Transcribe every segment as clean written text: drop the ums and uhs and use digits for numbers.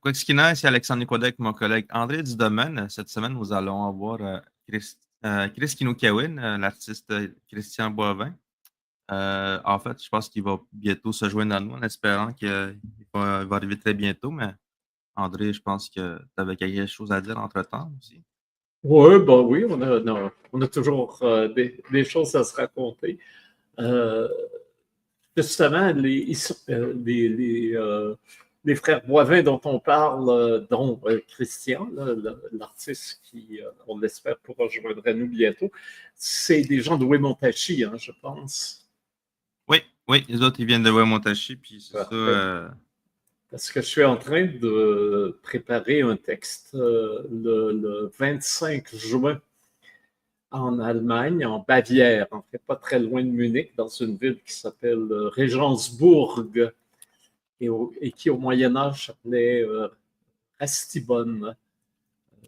quoi ce qui est nice, c'est Alexandre Nicodet avec mon collègue André Dudomaine. Cette semaine, nous allons avoir Chris Kinokawin, l'artiste Christian Boivin. En fait, je pense qu'il va bientôt se joindre à nous en espérant qu'il va arriver très bientôt. Mais André, je pense que tu avais quelque chose à dire entre-temps aussi. Ouais, bah oui, on a toujours des choses à se raconter. Euh, Justement, les frères Boivin dont on parle, dont Christian, là, l'artiste qui, on l'espère, pourra rejoindre à nous bientôt, c'est des gens de Wemontachi, hein, je pense. Oui, oui, les autres, ils viennent de Wemontachi, puis c'est ça. Parfait. Parce que je suis en train de préparer un texte le 25 juin en Allemagne, en Bavière, en fait, pas très loin de Munich, dans une ville qui s'appelle Regensburg et qui, au Moyen-Âge, s'appelait Rastibonne.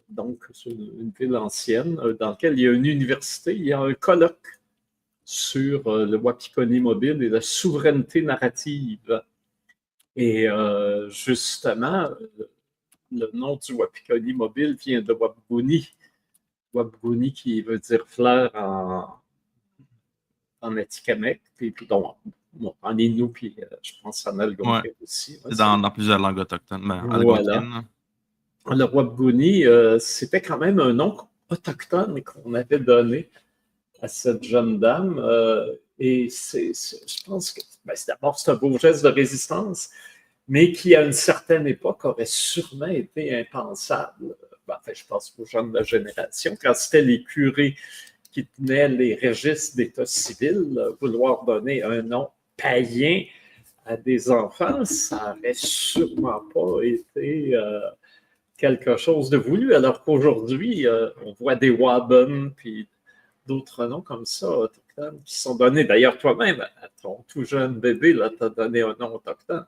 Donc, c'est une ville ancienne dans laquelle il y a une université. Il y a un colloque sur le Wapikoni mobile et la souveraineté narrative. Et justement, le nom du Wapikoni mobile vient de Wapguni. Wapguni qui veut dire fleur en Atikamekw, puis bon, en Innu, puis je pense en Ouais, Algonquin aussi. c'est dans plusieurs langues autochtones, mais Voilà. algonquines. Le Wapguni, c'était quand même un nom autochtone qu'on avait donné à cette jeune dame. Et je pense que d'abord, c'est un beau geste de résistance, mais qui, à une certaine époque, aurait sûrement été impensable. Enfin, je pense aux jeunes de la génération, quand c'était les curés qui tenaient les registres d'état civil, vouloir donner un nom païen à des enfants, ça n'aurait sûrement pas été quelque chose de voulu, alors qu'aujourd'hui, on voit des Waben, puis d'autres noms comme ça, autochtones, qui sont donnés. D'ailleurs, toi-même, à ton tout jeune bébé, tu as donné un nom autochtone.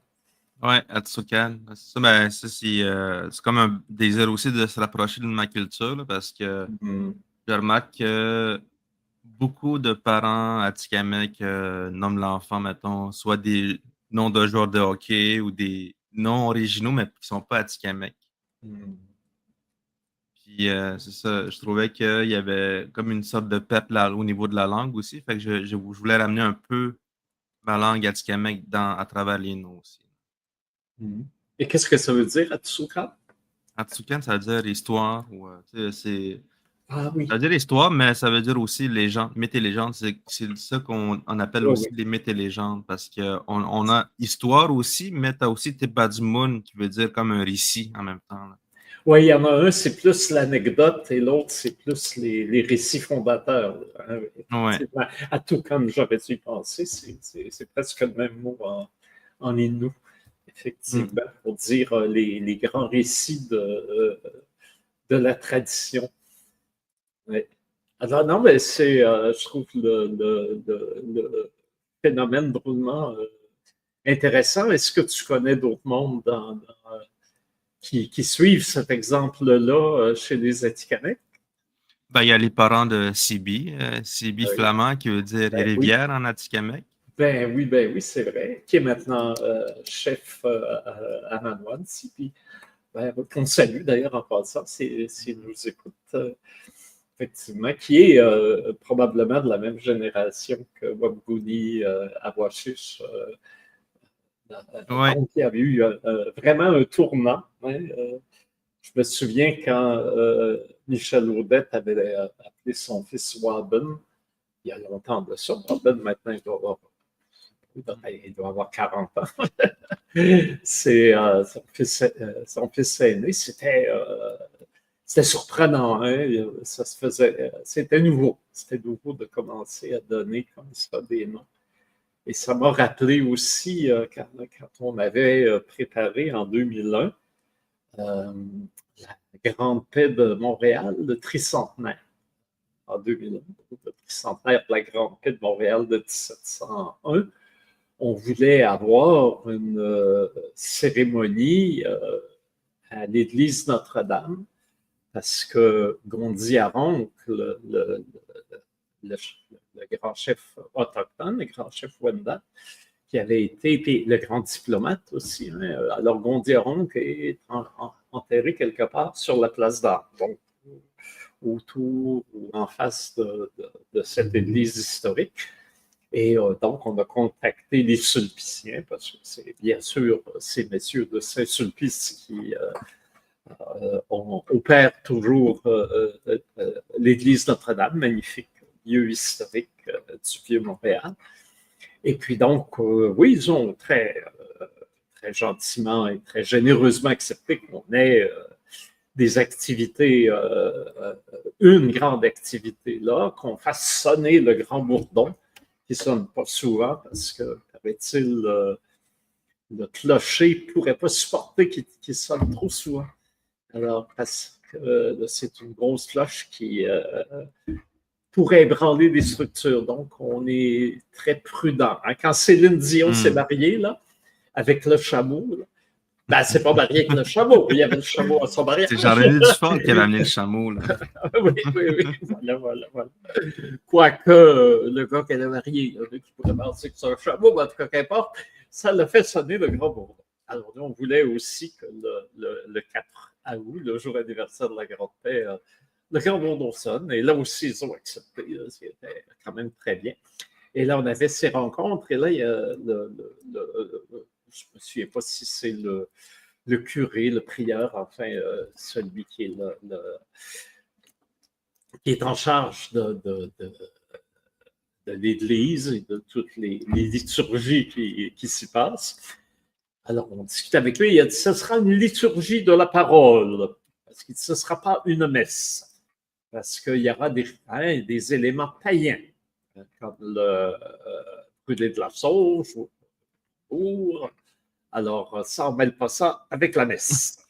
Ouais, Atsukan. C'est ça, ben, ça, c'est comme un désir aussi de se rapprocher de ma culture, là, parce que je remarque que beaucoup de parents atikamekw nomment l'enfant, mettons, soit des noms de joueurs de hockey ou des noms originaux, mais qui sont pas atikamekw. Puis c'est ça, je trouvais qu'il y avait comme une sorte de pep là, au niveau de la langue aussi. Fait que je voulais ramener un peu ma langue atikamekw à travers les noms aussi. Et qu'est-ce que ça veut dire, Atsuka? Atsukan, ça veut dire histoire. Ou, Ah oui. ça veut dire histoire, mais ça veut dire aussi légende, mythes et légendes. C'est ça qu'on appelle Oui, aussi oui. les mythes et légendes, parce qu'on a histoire aussi, mais tu as aussi Tepadzimoun, qui veut dire comme un récit en même temps. Là. Oui, il y en a un, c'est plus l'anecdote, et l'autre, c'est plus les récits fondateurs. Hein, Ouais. effectivement. À tout comme j'aurais dû y penser, c'est presque le même mot en Innu, Mm. effectivement, pour dire les grands récits de la tradition. Ouais. Alors, non, mais je trouve le phénomène drôlement intéressant. Est-ce que tu connais d'autres mondes qui suivent cet exemple-là chez les Atikamekw? Ben, il y a les parents de Sibi, Sibi Oui. flamand, qui veut dire Ben oui, rivière en Atikamekw. ben oui, c'est vrai. Qui est maintenant chef à Manouane, puis qu'on salue d'ailleurs en passant, s'il nous écoute, effectivement, qui est probablement de la même génération que Wabguni à Washish. Ouais. Donc, il y avait eu vraiment un tournant. Hein, je me souviens quand Michel Audette avait appelé son fils Waben, il y a longtemps de ça. Waben, maintenant, il doit avoir 40 ans. C'est son fils aîné. C'était surprenant. Hein? Ça se faisait, c'était nouveau. C'était nouveau de commencer à donner comme ça des noms. Et ça m'a rappelé aussi, quand on avait préparé en 2001 la Grande Paix de Montréal, le tricentenaire. En 2001, le tricentenaire de la Grande Paix de Montréal de 1701. On voulait avoir une cérémonie à l'église Notre-Dame parce que Gondiaronc, le grand chef autochtone, le grand chef Wendat, qui avait été, puis le grand diplomate aussi. Hein, alors, Gondiaronc est enterré quelque part sur la place d'Armes, donc autour ou en face de cette église historique. Et donc, on a contacté les Sulpiciens, parce que c'est bien sûr ces messieurs de Saint-Sulpice qui opèrent toujours l'église Notre-Dame, magnifique lieu historique du Vieux-Montréal. Et puis donc, oui, ils ont très gentiment et très généreusement accepté qu'on ait des activités, une grande activité là, qu'on fasse sonner le grand bourdon, qui ne sonne pas souvent parce que, paraît-il, le clocher ne pourrait pas supporter qu'il sonne trop souvent. Alors, parce que c'est une grosse cloche qui pourrait ébranler des structures. Donc, on est très prudent. Hein? Quand Céline Dion s'est mariée, là, avec le chameau, là, ben, c'est pas marié avec le chameau. Il y avait le chameau à son mariage. C'est Jean-René Dufort qui avait amené le chameau. Là. Oui. Voilà. Quoique, le gars qu'elle a marié, qui pourrait penser que c'est un chameau, mais en tout cas, qu'importe, ça l'a fait sonner le grand bourdon. Alors, nous, on voulait aussi que le 4 août, le jour anniversaire de la Grande Paix, le grand bourdon sonne. Et là aussi, ils ont accepté, ce qui était quand même très bien. Et là, on avait ces rencontres. Et là, il y a je ne me souviens pas si c'est le curé, le prieur, enfin, celui qui est qui est en charge de l'Église et de toutes les liturgies qui s'y passent. Alors, on discute avec lui, il a dit, ce sera une liturgie de la parole, parce que ce ne sera pas une messe, parce qu'il y aura des éléments païens, comme le brûler de la sauge, ou alors, ça, on ne mêle pas ça avec la messe.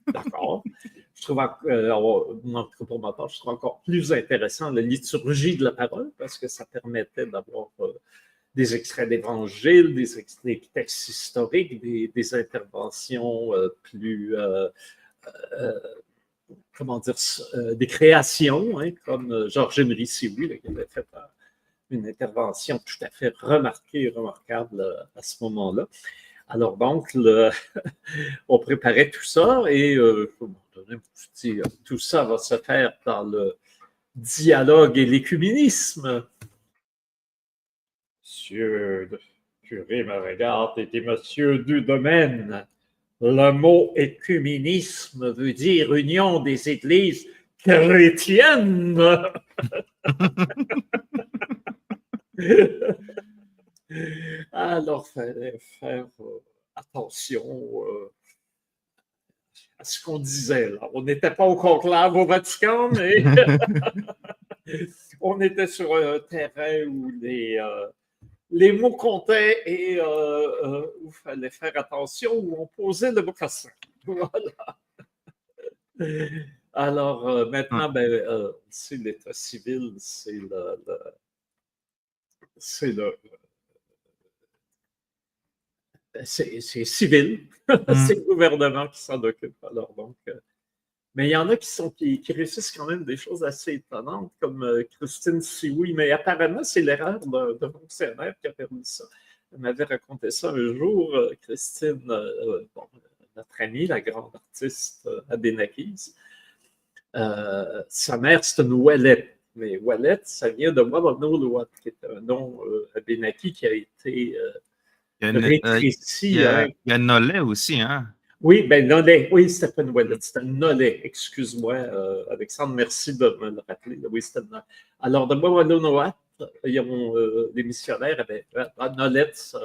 D'accord. Je trouve, pour ma part, je trouve encore plus intéressant la liturgie de la parole, parce que ça permettait d'avoir des extraits d'évangile, des textes historiques, des interventions plus, comment dire, des créations, hein, comme Georges-Émile Sioui, qui avait fait une intervention tout à fait remarquée et remarquable à ce moment-là. Alors donc, on préparait tout ça et tout ça va se faire dans le dialogue et l'écuménisme. Monsieur le curé me regarde et dit, Monsieur Dudomaine, le mot écuménisme veut dire union des églises chrétiennes. Alors, il fallait faire attention à ce qu'on disait. Là. On n'était pas au conclave au Vatican, mais on était sur un terrain où les mots comptaient et où il fallait faire attention, où on posait le mocassin. Voilà. Alors, maintenant, c'est l'état civil, c'est c'est civil, c'est le gouvernement qui s'en occupe. Alors, donc, mais il y en a qui réussissent quand même des choses assez étonnantes, comme Christine Sioui, mais apparemment, c'est l'erreur d'un fonctionnaire qui a permis ça. Elle m'avait raconté ça un jour, Christine, notre amie, la grande artiste Abénakis. Sa mère, c'est une Ouellette. Mais Ouellette, ça vient de Wabanoulouat, qui est un nom Abénaki qui a été rétréci. Il y a Nollet aussi, hein? Oui, Nollet. Oui, c'était pas une Ouellette, c'était un Nollet. Excuse-moi, Alexandre, merci de me le rappeler. Oui, c'était un Nollet. Alors, de Wabanoulouat, les missionnaires avaient Nolette,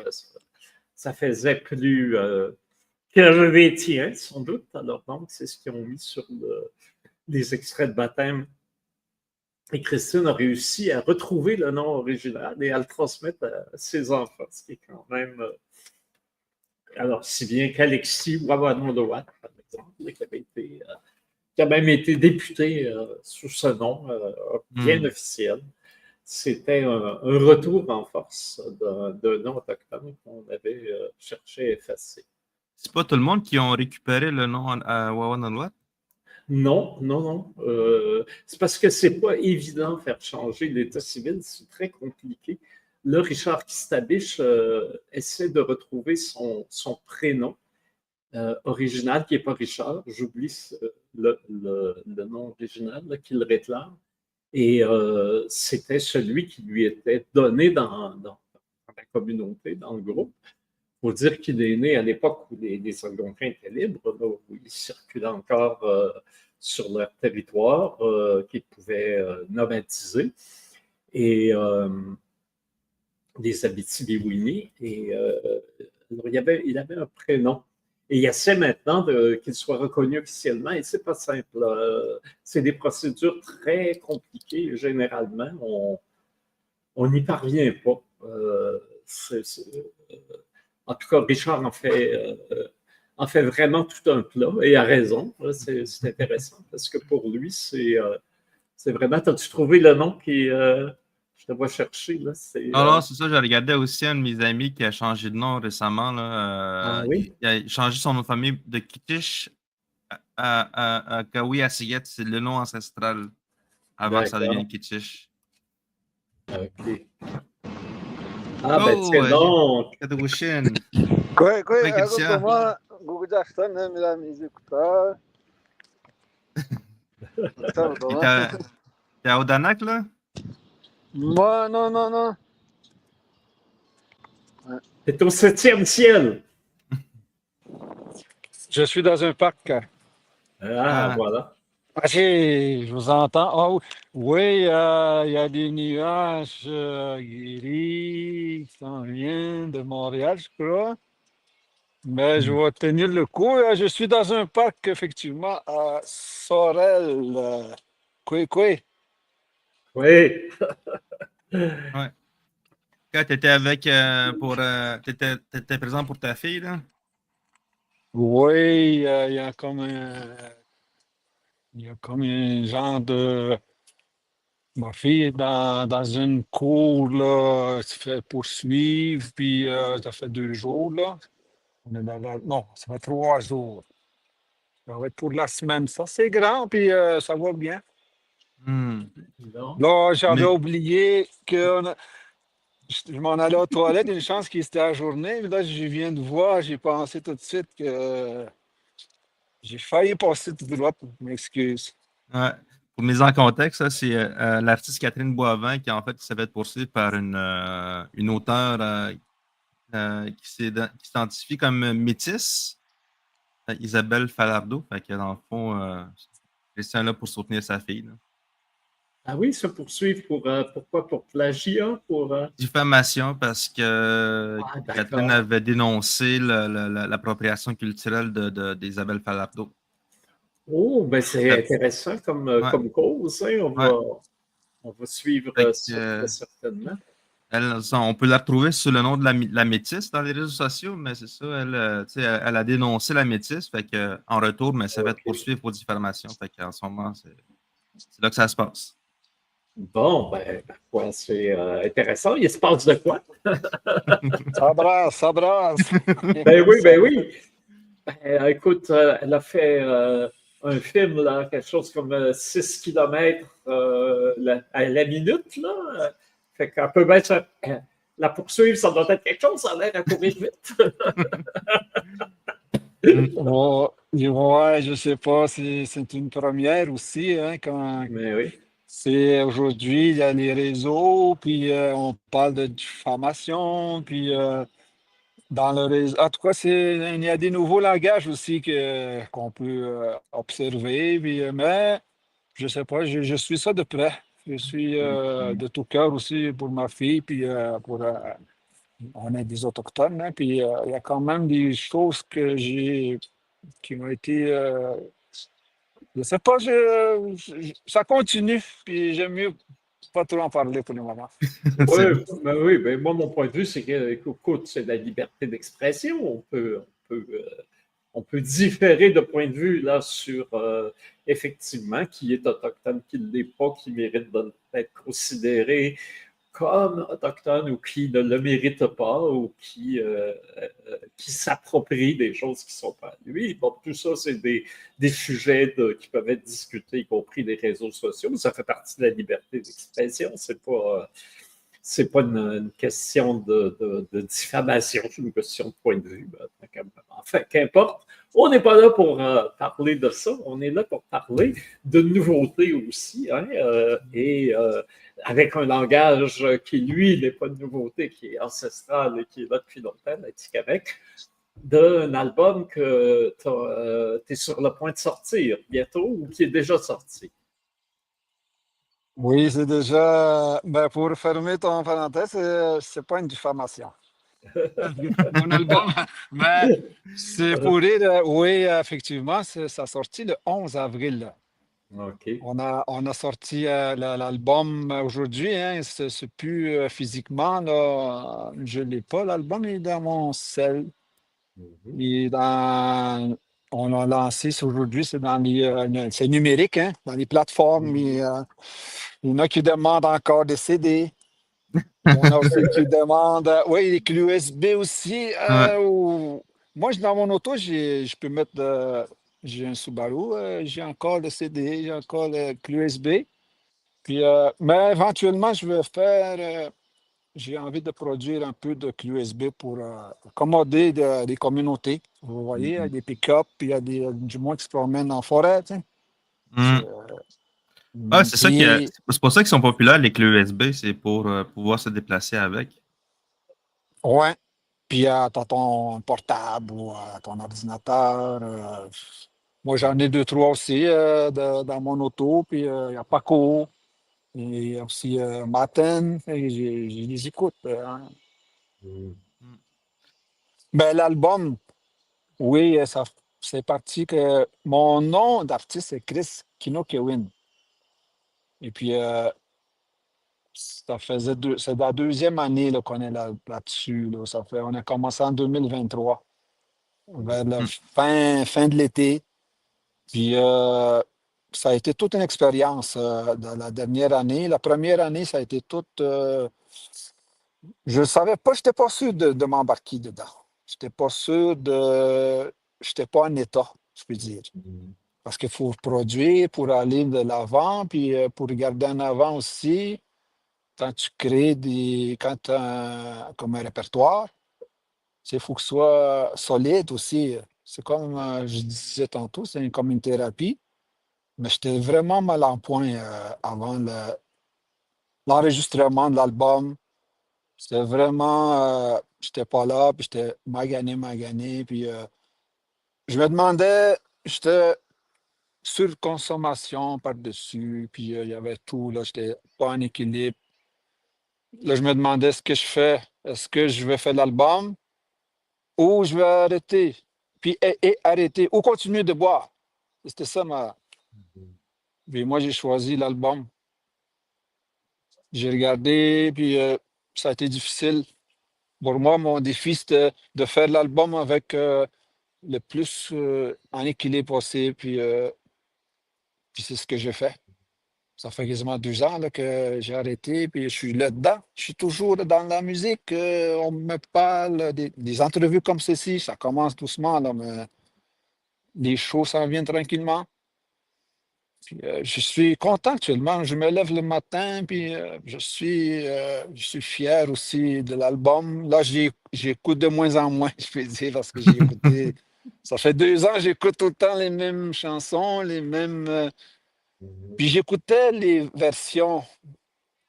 ça faisait plus chrétien, sans doute. Alors, donc, c'est ce qu'ils ont mis sur les extraits de baptême. Et Christine a réussi à retrouver le nom original et à le transmettre à ses enfants, ce qui est quand même... alors, si bien qu'Alexis Wabanoulouat, par exemple, qui a même été député sous ce nom bien officiel, c'était un retour en force d'un nom autochtone qu'on avait cherché à effacer. C'est pas tout le monde qui ont récupéré le nom à Wawanouat? Non. C'est parce que c'est pas évident de faire changer l'état civil, c'est très compliqué. là, Richard Kistabiche essaie de retrouver son prénom original, qui n'est pas Richard. J'oublie le nom original qu'il réclame. Et c'était celui qui lui était donné dans la communauté, dans le groupe. Il faut dire qu'il est né à l'époque où les Algonquins étaient libres, là, où ils circulaient encore sur leur territoire, qu'ils pouvaient nomadiser. Et les Abitibi-Winni. Et il avait un prénom. Et il essaie maintenant qu'il soit reconnu officiellement, et c'est pas simple. C'est des procédures très compliquées. Généralement, on n'y parvient pas. En tout cas, Richard en fait vraiment tout un plat, et a raison. C'est intéressant, parce que pour lui, c'est vraiment... As-tu trouvé le nom qui... je te vois chercher, là. Non, c'est ça. J'ai regardé aussi un de mes amis qui a changé de nom récemment. Là. Oui? Il a changé son nom de famille de Kitish à Kawi Asiyet. C'est le nom ancestral avant que ça devienne Kitish. OK. Ah, ben Oh, tiens donc! Kadawushin. Quoi, Oui, Christian. comment Google Jackson, mesdames et écouteurs. T'es à Odanak, là? Moi, non. T'es au 7e ciel! Je suis dans un parc. Voilà. Ah, je vous entends. Oh, oui, il y a des nuages gris qui s'en viennent de Montréal, je crois. Mais je vais tenir le coup. Je suis dans un parc, effectivement, à Sorel. Oui. Ouais. Quand t'étais avec t'étais présent pour ta fille, là? Oui, il y a comme un genre de... Ma fille est dans une cour, là, elle se fait poursuivre, puis ça fait 2 jours, là. On est non, ça fait 3 jours. Ça va être pour la semaine. Ça, c'est grand, puis ça va bien. Là, j'avais oublié que je m'en allais aux toilettes, une chance qu'il était à la journée, mais là, je viens de voir, j'ai pensé tout de suite que j'ai failli passer tout droit, je m'excuse. Ouais. Pour mise en contexte, ça, c'est l'artiste Catherine Boivin qui, en fait, s'est fait poursuivre par une auteure qui s'identifie comme métisse, Isabelle Falardeau. Fait que, dans le fond, Christian est là pour soutenir sa fille. Là. Ah oui, se poursuivre pourquoi? Pour plagiat? Diffamation, parce que Catherine avait dénoncé l'appropriation culturelle d'Isabelle Falardeau. Oh, ben c'est intéressant comme cause. Hein? On va suivre ça certainement. On peut la retrouver sous le nom de la métisse dans les réseaux sociaux, mais c'est ça, elle a dénoncé la métisse, fait que, en retour, mais ça va être poursuivre pour diffamation. Fait qu'en ce moment, c'est là que ça se passe. Bon, c'est intéressant. Il se passe de quoi? Ça brasse. Ben oui. Ben, écoute, elle a fait un film, là, quelque chose comme 6 km à la minute, là. Fait qu'un peu bien la poursuivre, ça doit être quelque chose, ça a l'air à courir vite. Ouais, je sais pas, c'est une première aussi, hein, Mais oui. C'est aujourd'hui, il y a les réseaux, puis on parle de diffamation, puis dans le réseau. En tout cas, il y a des nouveaux langages aussi qu'on peut observer, puis, mais je sais pas, je suis ça de près. Je suis de tout cœur aussi pour ma fille, puis on est des Autochtones, hein, puis il y a quand même des choses qui ont été. Je sais pas, ça continue, puis j'aime mieux pas trop en parler pour le moment. Oui, ben moi, mon point de vue, c'est que, écoute, c'est la liberté d'expression. On peut différer de point de vue là sur effectivement qui est autochtone, qui ne l'est pas, qui mérite d'être considéré comme autochtone ou qui ne le mérite pas ou qui s'approprie des choses qui ne sont pas à lui. Bon, tout ça, c'est des sujets qui peuvent être discutés, y compris les réseaux sociaux. Ça fait partie de la liberté d'expression. C'est pas... c'est pas une question de diffamation, c'est une question de point de vue. Enfin, qu'importe. On n'est pas là pour parler de ça. On est là pour parler de nouveautés aussi. Hein, avec un langage qui, lui, n'est pas de nouveauté, qui est ancestral et qui est là depuis longtemps, l'Atikamekw, d'un album que tu es sur le point de sortir bientôt ou qui est déjà sorti. Oui, c'est déjà. Ben, pour fermer ton parenthèse, c'est pas une diffamation. Mon album, ben, c'est pour rire. Oui, effectivement, ça sorti le 11 avril. OK. On a sorti l'album aujourd'hui. Hein, c'est plus physiquement. Là, je ne l'ai pas, l'album. Il est dans mon cell. Il est on l'a lancé aujourd'hui. C'est c'est numérique, hein, dans les plateformes. Il y en a qui demandent encore des CD. Il y en a aussi qui demandent. Oui, les clés USB aussi. Ouais. Moi, dans mon auto, je peux mettre. J'ai un Subaru, j'ai encore le CD, j'ai encore le clé USB. Puis, mais éventuellement, je vais faire. J'ai envie de produire un peu de clé USB pour accommoder des communautés. Vous voyez, il y a des pick-up, puis il y a du moins qui se promènent en forêt. Tu sais. Mm. Ouais, c'est ça Puis, c'est pour ça qu'ils sont populaires, les clés USB, c'est pour pouvoir se déplacer avec. ouais. Puis, tu as ton portable ou ton ordinateur. Moi, j'en ai deux, trois aussi dans mon auto. Puis, il y a Paco. Et il y a aussi Matin. Et je les écoute. Hein. Mm. Ben, l'album, oui, c'est parti que mon nom d'artiste, c'est Chris Kinokewin. Et puis, c'est la deuxième année là, qu'on est là-dessus. Là. On a commencé en 2023, vers la Mm. fin de l'été. Puis, ça a été toute une expérience dans la dernière année. La première année, ça a été toute. Je ne savais pas, je n'étais pas sûr de m'embarquer dedans. Je n'étais pas sûr de. Je n'étais pas en état, je peux dire. Parce qu'il faut produire pour aller de l'avant, puis pour regarder en avant aussi. Quand tu crées quand tu as comme un répertoire, il faut que ce soit solide aussi. C'est comme je disais tantôt, c'est comme une thérapie. Mais j'étais vraiment mal en point avant l'enregistrement de l'album. C'était vraiment, j'étais pas là, puis j'étais magané. Puis je me demandais, j'étais surconsommation par-dessus, puis il y avait tout, là, j'étais pas en équilibre. Là, je me demandais ce que je fais. Est-ce que je vais faire l'album ou je vais arrêter? Puis et arrêter ou continuer de boire. C'était ça ma. Puis moi, j'ai choisi l'album. J'ai regardé, puis ça a été difficile. Pour moi, mon défi, c'était de faire l'album avec le plus en équilibre possible. Puis c'est ce que j'ai fait. Ça fait quasiment 2 ans là, que j'ai arrêté, puis je suis là-dedans. Je suis toujours dans la musique. On me parle des entrevues comme ceci. Ça commence doucement, là, mais les shows s'en viennent tranquillement. Puis, je suis content actuellement. Je me lève le matin, puis je suis fier aussi de l'album. Là, j'écoute de moins en moins, je peux dire, parce que j'ai écouté. Ça fait 2 ans, j'écoute tout le temps les mêmes chansons, les mêmes. Puis j'écoutais les versions.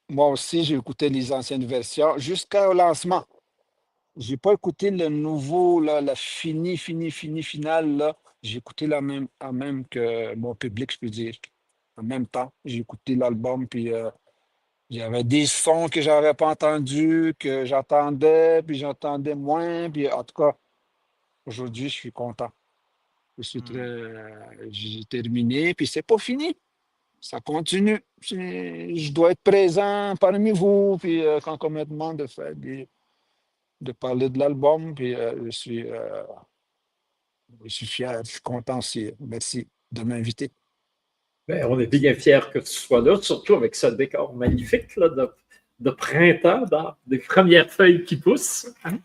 Moi aussi, j'ai écouté les anciennes versions jusqu'au lancement. J'ai pas écouté le nouveau, là, la finale, là. J'ai écouté la même que mon public, je peux dire. En même temps, j'ai écouté l'album, puis il y avait des sons que j'avais pas entendus, que j'entendais, puis j'entendais moins. Puis en tout cas, aujourd'hui, je suis content. J'ai terminé, puis c'est pas fini. Ça continue. Je dois être présent parmi vous, puis quand on me demande de parler de l'album, puis je suis fier, je suis content aussi. Merci de m'inviter. Ben, on est bien fiers que tu sois là, surtout avec ce décor magnifique là, de printemps, des premières feuilles qui poussent. Hein?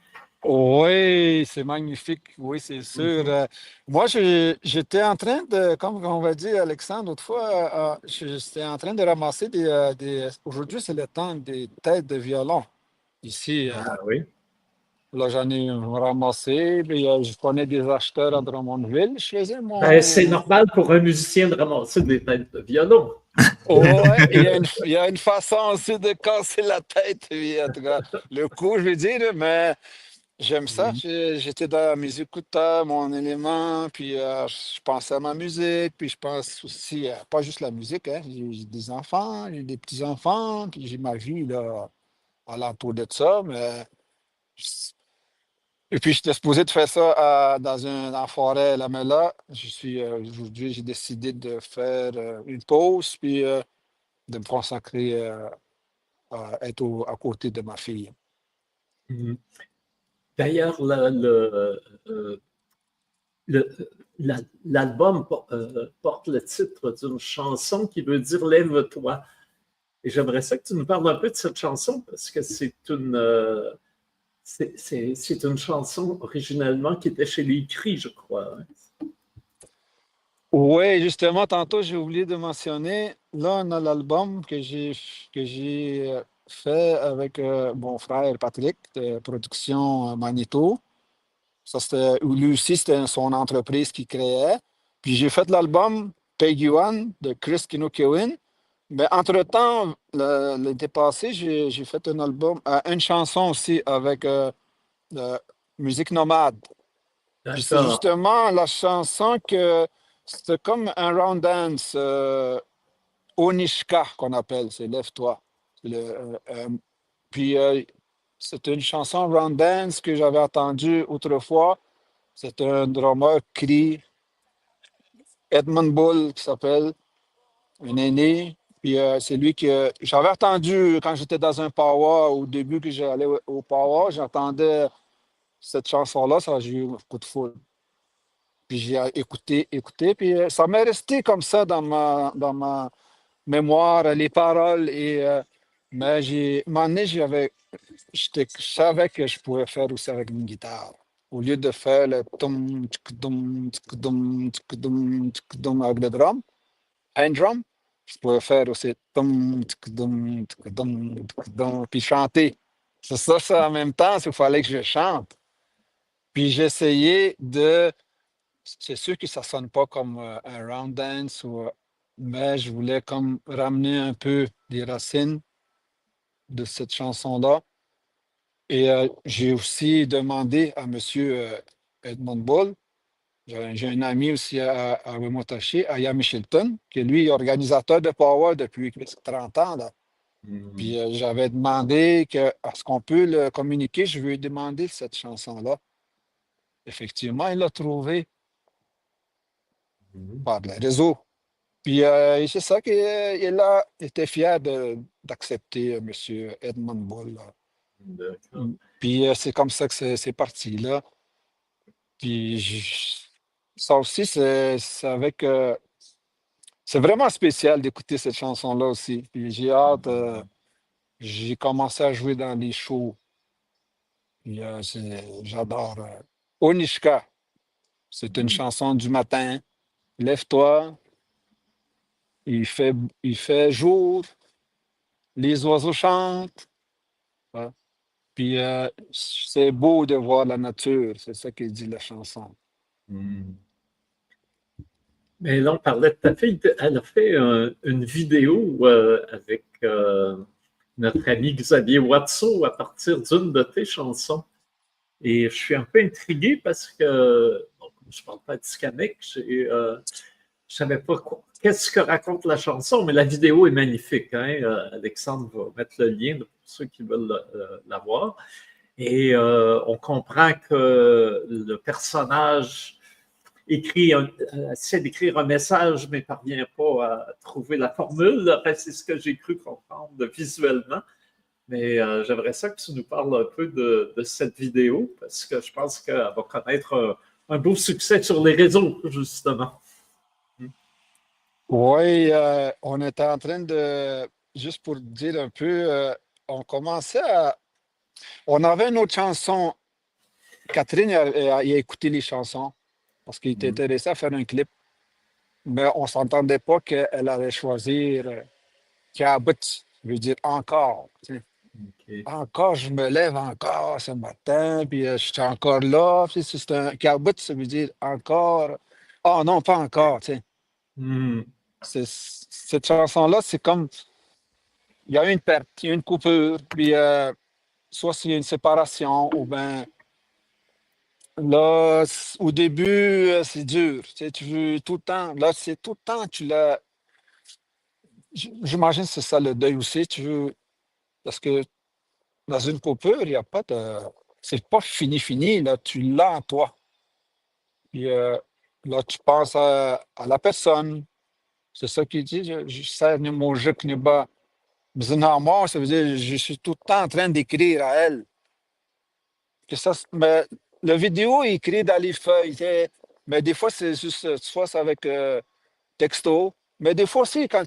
Oui, c'est magnifique. Oui, c'est sûr. Mhm. Moi, j'étais en train de, comme on va dire, Alexandre, autrefois, j'étais en train de ramasser aujourd'hui, c'est le temps des têtes de violon. Ici, Ah oui. là, j'en ai ramassé. Puis, je connais des acheteurs à Drummondville. Je faisais Ben, c'est mon. normal pour un musicien de ramasser des têtes de violon. Ouais, il y a une façon aussi de casser la tête. Puis, en tout cas, le coup, je veux dire, mais. J'aime ça. Mhm. J'étais dans mes écouteurs, mon élément, puis je pensais à ma musique, puis je pense aussi à pas juste la musique, hein. J'ai des enfants, j'ai des petits-enfants, puis j'ai ma vie là, alentour de ça. Et puis j'étais supposé de faire ça en forêt, là, mais là, aujourd'hui, j'ai décidé de faire une pause, puis de me consacrer à être à côté de ma fille. Mhm. D'ailleurs, euh, le- l'album porte le titre d'une chanson qui veut dire Lève-toi. Et j'aimerais ça que tu nous parles un peu de cette chanson parce que c'est une chanson originellement qui était chez Les Cris, je crois, hein. Oui, justement, tantôt, j'ai oublié de mentionner, là, on a l'album que j'ai fait avec mon frère Patrick de Production Magnéto. Ça, lui aussi, c'était son entreprise qui créait. Puis j'ai fait l'album Peggy One de Chris Kinokewin. Mais entre-temps, l'été passé, j'ai fait un album, une chanson aussi avec euh, Musique Nomade. Puis c'est D'accord. justement la chanson que c'est comme un round dance Onishka qu'on appelle, c'est Lève-toi. Puis c'est une chanson round dance que j'avais entendue autrefois. C'est un drummer cri Edmund Bull qui s'appelle, un aîné. Puis c'est lui que j'avais entendu quand j'étais dans un power, au début que j'allais au power, j'entendais cette chanson-là, ça j'ai eu un coup de foudre. Puis j'ai écouté, écouté, puis ça m'est resté comme ça dans ma mémoire, les paroles. Mais un moment donné, je savais que je pouvais faire aussi avec une guitare. Au lieu de faire le tom, tsk, dom, tsk, dom, tsk, dom, tsk, dom avec le drum, hand drum, je pouvais faire aussi tom, tsk, dom, tsk, dom, tsk, dom, puis chanter. C'est ça en même temps, il fallait que je chante. Puis j'essayais de. C'est sûr que ça sonne pas comme un round dance, mais je voulais comme ramener un peu des racines de cette chanson-là. Et j'ai aussi demandé à Monsieur Edmond Ball, j'ai un ami aussi à Wemotachi, à Yamishelton, qui est lui organisateur de Power depuis presque 30 ans, là. Mhm. Puis j'avais demandé est-ce qu'on peut le communiquer, je lui ai demandé cette chanson-là. Effectivement, il l'a trouvé Mhm. par le réseau. Puis c'est ça qu'il était fier d'accepter M. Edmund Bull, là. D'accord. Puis c'est comme ça que c'est parti, là. Puis ça aussi, c'est vraiment spécial d'écouter cette chanson-là aussi. Puis j'ai hâte, j'ai commencé à jouer dans les shows. Puis j'adore. Onishka, c'est une Mhm. chanson du matin. Lève-toi, il fait, il fait jour, les oiseaux chantent. Ouais. Puis c'est beau de voir la nature, c'est ça que dit la chanson. Mhm. Mais là, on parlait de ta fille. Elle a fait une vidéo avec notre ami Xavier Watso à partir d'une de tes chansons. Et je suis un peu intrigué parce que, bon, je ne parle pas de Scanek, je savais pas qu'est-ce que raconte la chanson, mais la vidéo est magnifique, hein. Alexandre va mettre le lien pour ceux qui veulent la voir. Et on comprend que le personnage essaie d'écrire un message, mais parvient pas à trouver la formule. Enfin, c'est ce que j'ai cru comprendre visuellement. Mais j'aimerais ça que tu nous parles un peu de cette vidéo, parce que je pense qu'elle va connaître un beau succès sur les réseaux, justement. Oui, on était en train juste pour dire un peu, on commençait on avait une autre chanson Catherine, il a écouté les chansons parce qu'il était intéressé à faire un clip. Mais on ne s'entendait pas qu'elle allait choisir Kiabut, ça veut dire encore. Tu sais. OK. Encore, je me lève encore ce matin, puis je suis encore là. Puis c'est un Kiabut, ça veut dire encore. Oh non, pas encore. Tu sais. Hmm. Cette chanson-là, c'est comme. Il y a une perte, il y a une coupure, puis soit s'il y a une séparation, ou bien là, au début, c'est dur. Tu sais, tu veux tout le temps. Là, c'est tout le temps, tu l'as. J'imagine que c'est ça le deuil aussi. Tu veux. Parce que dans une coupure, il n'y a pas de. C'est pas fini, fini. Là, tu l'as en toi. Puis là, tu penses à la personne. C'est ça qu'il dit. Je sais, mon jeu qui n'est pas. Moi, ça veut dire je suis tout le temps en train d'écrire à elle. Que ça, mais la vidéo est écrite dans les feuilles. Mais des fois, c'est juste, soit c'est avec texto, mais des fois aussi, quand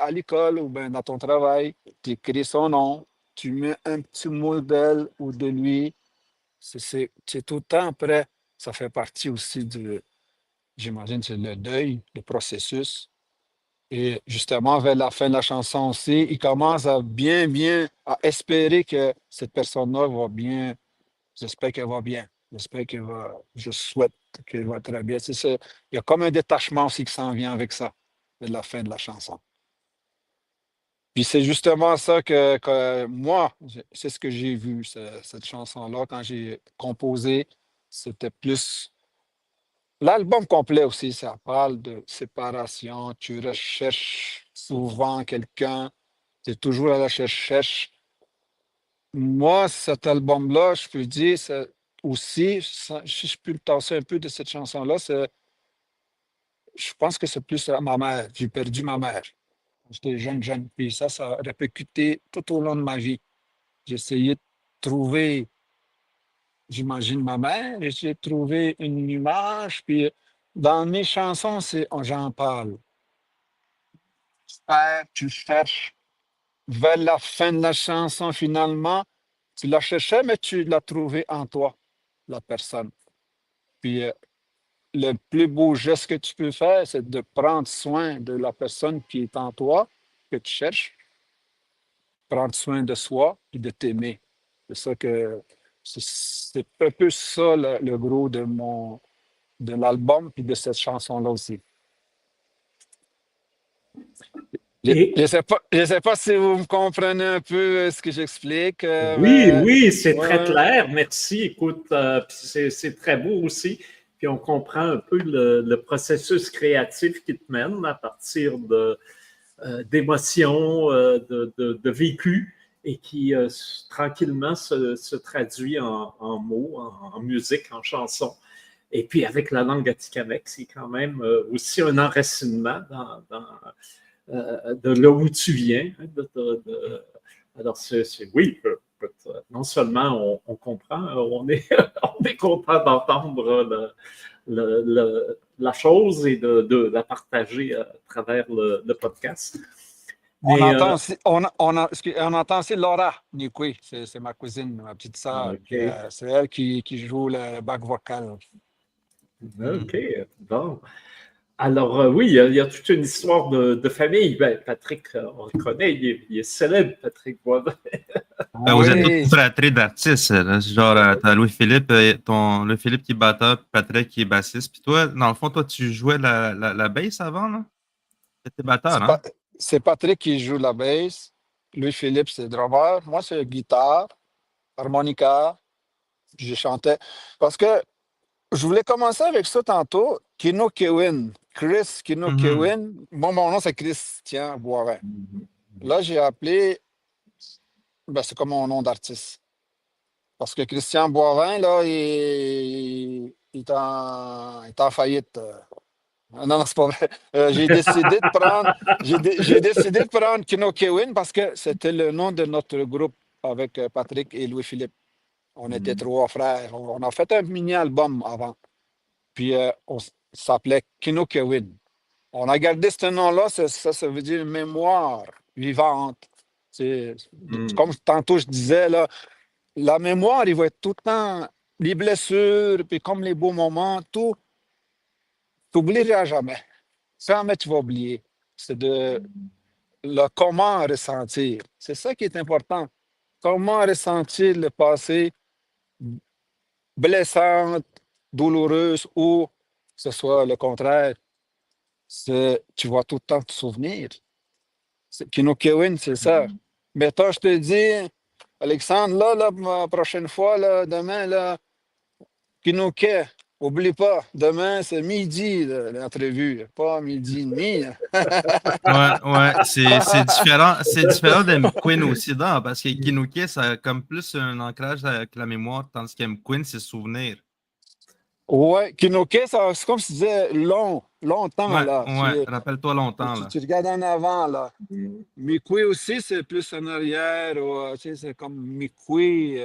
à l'école ou ben, dans ton travail, tu écris son nom, tu mets un petit mot d'elle ou de lui. C'est tout le temps après. Ça fait partie aussi j'imagine, c'est le deuil, le processus. Et justement, vers la fin de la chanson aussi, il commence à bien, à espérer que cette personne-là va bien. J'espère qu'elle va bien. J'espère qu'elle va. Je souhaite qu'elle va très bien. C'est ça. Il y a comme un détachement aussi qui s'en vient avec ça, de la fin de la chanson. Puis c'est justement ça que moi, c'est ce que j'ai vu, cette chanson-là, quand j'ai composé. C'était plus. L'album complet aussi, ça parle de séparation. Tu recherches souvent quelqu'un. Tu es toujours à la recherche. Moi, cet album-là, je peux dire, aussi, si je peux le tasser un peu de cette chanson-là, je pense que c'est plus à ma mère. J'ai perdu ma mère. J'étais jeune. Puis ça a répercuté tout au long de ma vie. J'ai essayé de trouver, j'imagine ma mère, j'ai essayé de trouver une image. Puis dans mes chansons, j'en parle. Tu cherches vers la fin de la chanson, finalement, tu la cherchais, mais tu l'as trouvée en toi, la personne. Puis le plus beau geste que tu peux faire, c'est de prendre soin de la personne qui est en toi, que tu cherches, prendre soin de soi et de t'aimer. C'est ça que c'est un peu ça le gros de l'album puis de cette chanson-là aussi. Je Et ne sais pas si vous me comprenez un peu ce que j'explique, oui, mais oui, c'est très ouais. clair. Merci. Écoute, c'est très beau aussi. Puis on comprend un peu le processus créatif qui te mène à partir d'émotions, de vécu et qui tranquillement se traduit en mots, en musique, en chansons. Et puis avec la langue atikamekw, c'est quand même aussi un enracinement de là où tu viens. Hein, alors, oui, non seulement on comprend, on est, on est content d'entendre la chose et de la partager à travers le podcast. On Mais, entend aussi, on entend aussi Laura Nikwe, c'est ma cousine, ma petite sœur. OK, C'est elle qui joue le back vocal. OK, bon. Alors, oui, il y a toute une histoire de famille. Ben, Patrick, on le connaît, il est célèbre, Patrick Boivin. Vous êtes tous Oui, fratrie d'artistes, là. Genre, t'as Louis-Philippe, Louis-Philippe qui est batteur, puis Patrick qui est bassiste. Puis toi, dans le fond, toi, tu jouais la bass avant, là? T'étais batteur, c'est hein? pas, c'est Patrick qui joue la bass. Louis-Philippe, c'est drummer. Moi, c'est guitare, harmonica. Je chantais. Parce que je voulais commencer avec ça tantôt. Kino Kewin. Chris Kino Mhm. Kewin. Moi, mon nom, c'est Christian Boivin. Là, j'ai appelé. Ben, c'est comme mon nom d'artiste. Parce que Christian Boivin, là, il est en faillite. Non, non, c'est pas vrai. J'ai décidé de prendre Kino Kewin parce que c'était le nom de notre groupe avec Patrick et Louis-Philippe. On était trois frères. On a fait un mini-album avant. Puis ça s'appelait Kino Kewin. On a gardé ce nom-là, ça veut dire mémoire vivante. C'est comme tantôt je disais, là, la mémoire, il va être tout le temps les blessures, puis comme les beaux moments, tout, tu n'oublieras jamais. Jamais tu vas oublier. C'est de le comment ressentir. C'est ça qui est important. Comment ressentir le passé blessante, douloureuse ou que ce soit le contraire. Tu vas tout le temps te souvenir. Kinokewin, c'est ça. Mais toi, je te dis, Alexandre, là, la prochaine fois, là, demain, là, Kinoke, oublie pas, demain, c'est midi, là, l'entrevue, pas midi et demi. Ouais, c'est différent de McQueen aussi, là, parce que Kinuke, ça a comme plus un ancrage avec la mémoire, tandis que McQueen, c'est souvenir. Ouais, Kinoke, c'est comme si tu disais longtemps, là. Rappelle-toi longtemps, là. Tu regardes en avant, là. Mm. Mikui aussi, c'est plus en arrière, tu sais, c'est comme Mikui,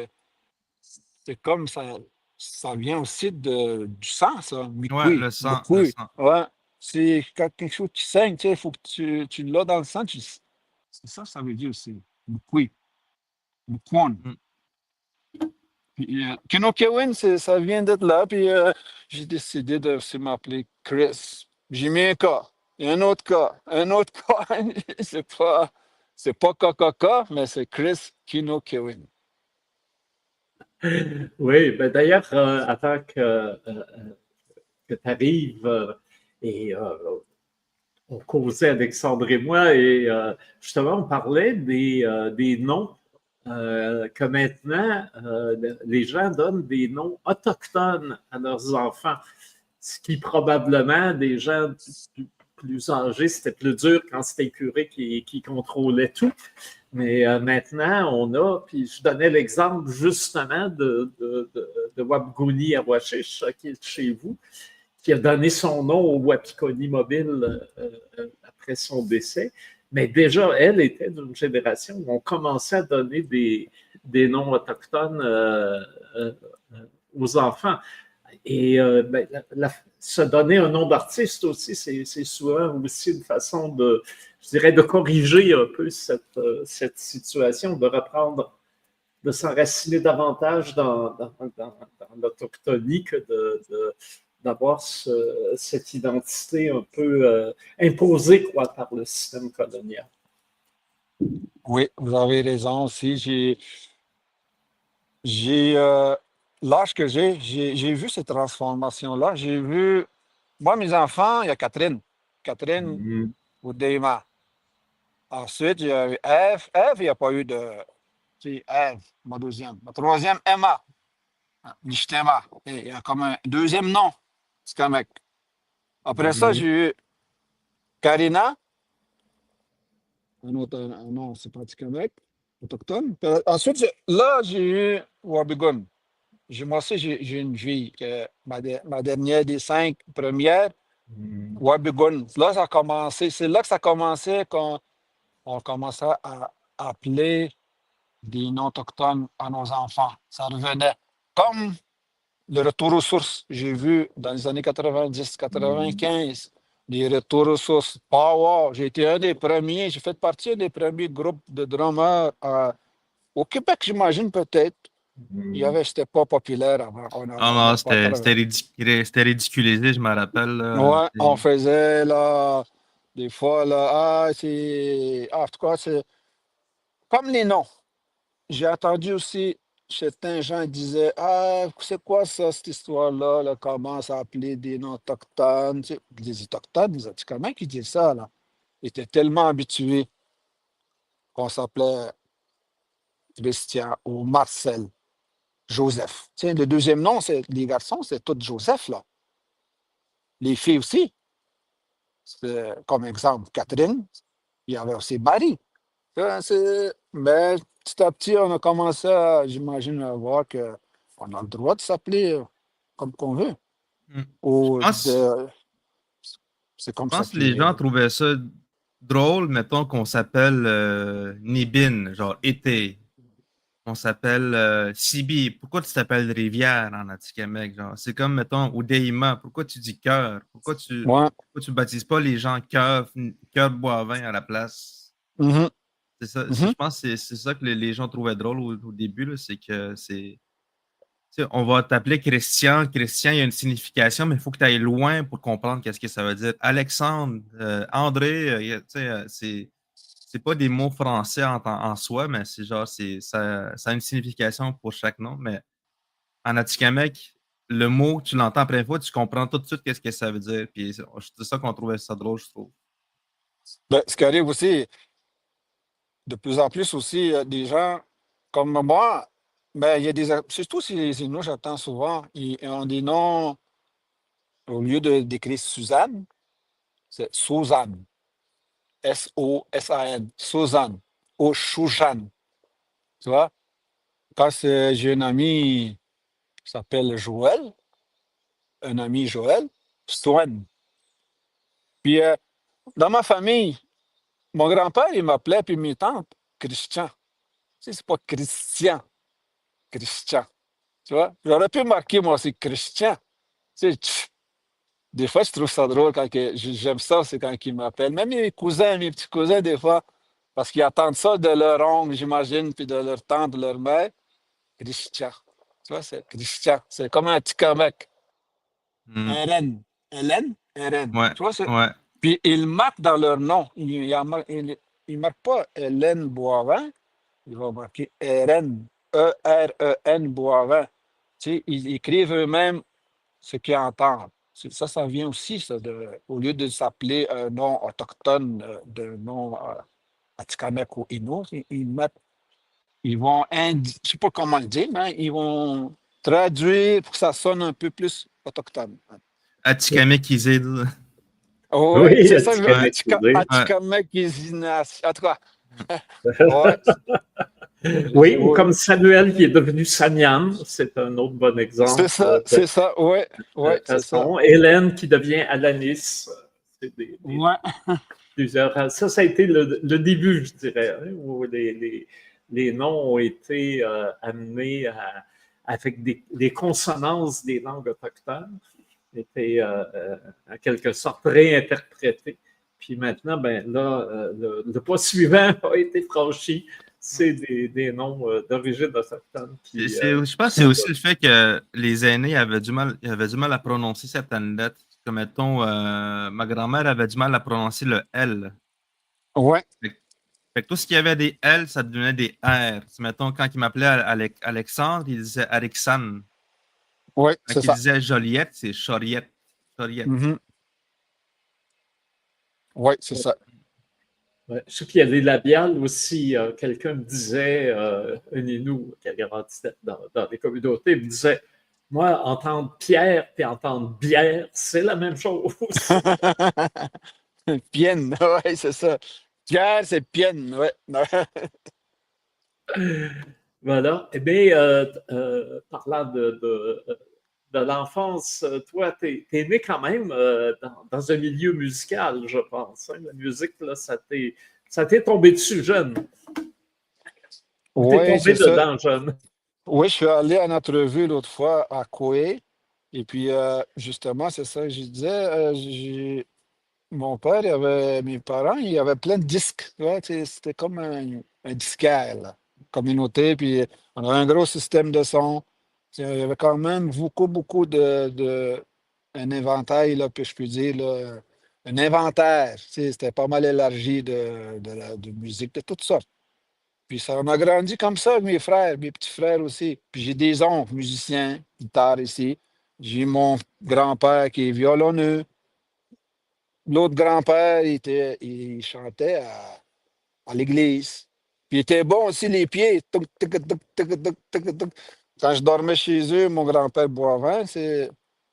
c'est comme ça vient aussi du sang, ça, Ouais, Mikui, le sang, le Mikui. sang. Ouais, c'est quand quelque chose qui saigne, tu sais, il faut que tu l'as dans le sang, c'est ça veut dire aussi, Mikui, Mikwon. Mm. Puis, Kinokewin, ça vient d'être là, puis j'ai décidé de aussi m'appeler Chris. J'ai mis un cas, et un autre cas, c'est pas KKK, mais c'est Chris Kinokewin. Oui, ben d'ailleurs, avant que tu arrives, et on causait Alexandre et moi, et justement, on parlait des noms que maintenant, les gens donnent des noms autochtones à leurs enfants, ce qui probablement, des gens plus âgés, c'était plus dur quand c'était le curé qui contrôlait tout. Mais maintenant, on a, puis je donnais l'exemple justement de Wapguni Awashish, qui est chez vous, qui a donné son nom au Wapikoni Mobile après son décès. Mais déjà, elle était d'une génération où on commençait à donner des noms autochtones aux enfants. Et ben, se donner un nom d'artiste aussi, c'est souvent aussi une façon de, je dirais, de corriger un peu cette situation, de reprendre, de s'enraciner davantage dans l'autochtonie que d'avoir cette identité un peu imposée quoi, par le système colonial. Oui, vous avez raison aussi. L'âge que j'ai vu cette transformation-là. J'ai vu, moi, mes enfants, il y a Catherine Oudeima. Ensuite, il y a eu Ève. Ève, il n'y a pas eu de. C'est Ève, ma deuxième. Ma troisième, Emma. Nishtema. Il y a comme un deuxième nom. C'est comme. Après ça, j'ai eu Karina. Un autre nom, c'est pas du Québec, autochtone. Ensuite, là, j'ai eu Wabigoon. Moi aussi, j'ai une fille, ma dernière des 5 premières, Wabigoon. Là, ça a commencé, c'est là que ça a commencé quand on commençait à appeler des noms autochtones à nos enfants. Ça revenait comme le retour aux sources. J'ai vu dans les années 90, 95, les retours aux sources. Power, j'ai été un des premiers, j'ai fait partie des premiers groupes de drummers au Québec, j'imagine peut-être. C'était pas populaire avant. Ah non, c'était ridiculisé, je me rappelle. Ouais, on faisait là, des fois là, en tout cas, c'est comme les noms. J'ai entendu aussi certains gens disaient ah, c'est quoi ça, cette histoire-là, là, comment s'appeler des noms autochtones? Tu sais, les autochtones, les Atikamekw qui disent ça, là. Ils étaient tellement habitués qu'on s'appelait Christian ou Marcel, Joseph. Tiens, le deuxième nom, les garçons, c'est tous Joseph, là. Les filles aussi. Comme exemple, Catherine, il y avait aussi Marie. Mais petit à petit, on a commencé à, j'imagine, à voir qu'on a le droit de s'appeler comme qu'on veut. Ou c'est Je comme ça pense que les gens trouvaient ça drôle, mettons qu'on s'appelle Nibin, genre été. On s'appelle Sibi. Pourquoi tu t'appelles Rivière en Atikamekw? Genre, c'est comme, mettons, Oudeima. Pourquoi tu dis cœur? Ouais. Pourquoi tu baptises pas les gens cœur Boivin à la place? Mhm. C'est ça, je pense que c'est ça que les gens trouvaient drôle au début, là, c'est que Tu sais, on va t'appeler Christian. Christian, il y a une signification, mais il faut que tu ailles loin pour comprendre qu'est-ce que ça veut dire. Alexandre, André, tu sais, c'est pas des mots français en soi, mais c'est genre, ça a une signification pour chaque nom. Mais en Atikamekw, le mot, tu l'entends après une fois, tu comprends tout de suite qu'est-ce que ça veut dire. Puis c'est ça qu'on trouvait ça drôle, je trouve. Ben, ce qui arrive aussi, de plus en plus aussi, des gens comme moi, ben, il y a surtout si les Inuits, j'entends souvent, ils ont des noms, au lieu d'écrire Suzanne, c'est Suzanne. Sosan. Suzanne. Ou Shushan. Tu vois? J'ai un ami qui s'appelle Joël, un ami Joël, Stoine. Puis dans ma famille, mon grand-père, il m'appelait, puis mes tantes, Christian. Tu sais, c'est pas Christian, Christian. Tu vois? J'aurais pu marquer, moi aussi, Christian. Tu sais, des fois, je trouve ça drôle j'aime ça, c'est quand ils m'appellent. Même mes cousins, mes petits cousins, des fois, parce qu'ils attendent ça de leur oncle, j'imagine, puis de leur tante, de leur mère. Christian. Tu vois, c'est Christian. C'est comme un petit comique. Hmm. Hélène. Hélène? Hélène. Ouais, Tu vois, c'est. ouais. Puis ils marquent dans leur nom. Ils marquent pas Hélène Boivin. Ils vont marquer Hélène. E-R-E-N Boivin. Tu sais, ils écrivent eux-mêmes ce qu'ils entendent. Ça vient aussi, ça, au lieu de s'appeler un nom autochtone, d'un nom Atikamekw ou Innu, ils vont, je sais pas comment le dire, mais ils vont traduire pour que ça sonne un peu plus autochtone. Atikamekw. Oui, Oui, c'est ça, Ouais, Atikamekw. ouais. Atikamekw. En tout cas, ouais, Oui, ou ouais. comme Samuel qui est devenu Sanyam, c'est un autre bon exemple C'est ça, ouais, ouais, c'est ça. façon. Hélène qui devient Alanis. C'est Ouais. plusieurs. Ça a été le début, je dirais, hein, où les noms ont été amenés avec des consonances des langues autochtones, étaient en quelque sorte réinterprétés. Puis maintenant, ben là, le pas suivant a été franchi. C'est des noms d'origine autochtone qui Je pense que c'est sont aussi le fait que les aînés avaient du mal à prononcer certaines lettres. Comme mettons, ma grand-mère avait du mal à prononcer le L. Ouais, Fait, fait que tout ce qui avait des L, ça devenait des R. Mettons, quand il m'appelait Alexandre, il disait Alexandre. ouais, Quand c'est il ça. disait Joliette, c'est Choriette. Choriette. Mhm. Ouais, c'est ça. ouais. Je sais qu'il y a des labiales aussi. Quelqu'un me disait, un Inou qui a grandi dans des communautés, me disait, moi, entendre Pierre et entendre bière, c'est la même chose. Pienne, ouais, c'est ça. Pierre, c'est Pienne, ouais. Voilà. Eh bien, parlant de l'enfance, toi, t'es né quand même dans un milieu musical, je pense. Hein. La musique, là, ça t'est tombé dessus jeune. Ou t'es Oui, tombé c'est ça. dedans jeune. Oui, je suis allé à notre revue l'autre fois à Coué. Et puis, justement, c'est ça que je disais. Mon père, mes parents, il y avait plein de disques. Tu vois, c'était comme un disquaire, là, communauté. Puis, on avait un gros système de son. Il y avait quand même beaucoup, beaucoup un éventail, là, puis je peux dire, là, un inventaire. C'était pas mal élargi de musique de toutes sortes. Puis ça m'a grandi comme ça avec mes frères, mes petits frères aussi. Puis j'ai des oncles musiciens, guitare ici. J'ai mon grand-père qui est violonneux. L'autre grand-père, il chantait à l'église. Puis il était bon aussi les pieds. Tuc, tuc, tuc, tuc, tuc, tuc, tuc. Quand je dormais chez eux, mon grand-père Boivin,